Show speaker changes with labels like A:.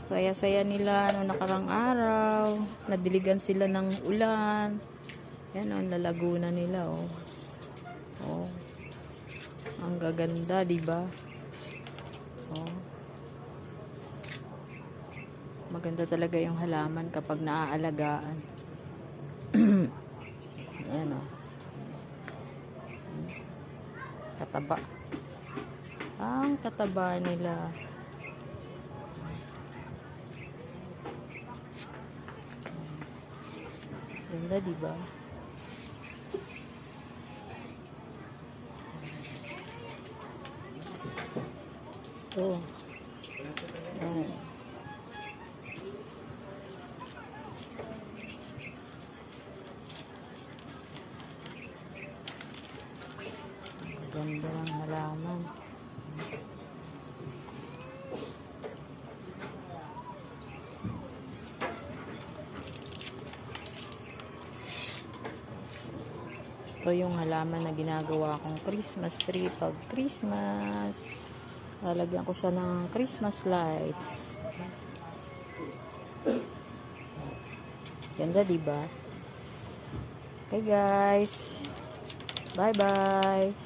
A: Saya-saya nila no nakarang araw. Nadiligan sila ng ulan. Yan ang lalaguna nila oh. Oh. Ang gaganda, 'di ba? Oh. Maganda talaga yung halaman kapag naaalagaan. Ayan oh. Tataba. Ang tataba nila. Ganda, diba? Oh. Ayan. Ganda ng halaman. Ito yung halaman na ginagawa kong Christmas tree pag Christmas. Lalagyan ko siya ng Christmas lights. Ganda, diba? Okay guys. Bye bye.